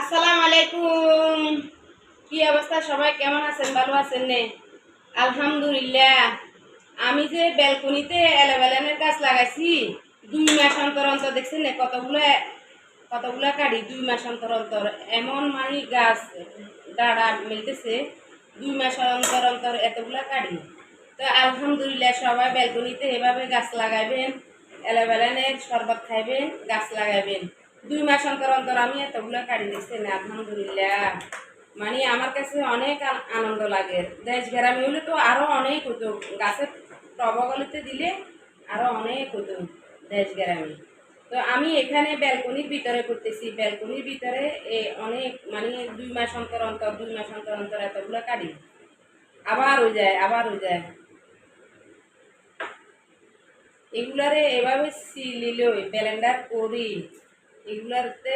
আসসালামু আলাইকুম। কি অবস্থা? সবাই কেমন আছেন? ভালো আছেন নে? আলহামদুলিল্লাহ। আমি যে ব্যালকনিতে এলোভেরানের গাছ লাগাইছি, 2 মাস অন্তর অন্তর দেখছেন না কতগুলো কতগুলো কাটি, 2 মাস অন্তর অন্তর এমন মানে গাছ দাঁড়া মিলতেছে, 2 মাস অন্তর অন্তর এতগুলা কাটি। তো আলহামদুলিল্লাহ, সবাই ব্যালকনিতে এভাবে গাছ লাগাইবেন, এলোভেরানের শরবত খাইবেন, গাছ লাগাইবেন। 2 মাস অন্তর অন্তর আমি এতগুলো কাটি দেখছেন, আলহামদুলিল্লাহ। মানে আমার কাছে অনেক আনন্দ লাগে। দেশ গ্রামে হলে তো আরো অনেক হতো, গাছের টবগলিতে দিলে আরো অনেক হতো দেশ গ্রামে। তো আমি এখানে ব্যালকনির ভিতরে করতেছি, ব্যালকনির ভিতরে অনেক মানে 2 মাস অন্তর অন্তর 2 মাস অন্তর অন্তর এতগুলো কাটি, আবার হয়ে যায় আবার হয়ে যায়। এগুলারে এভাবে সিলিলে ব্লেন্ডার করি, এগুলাতে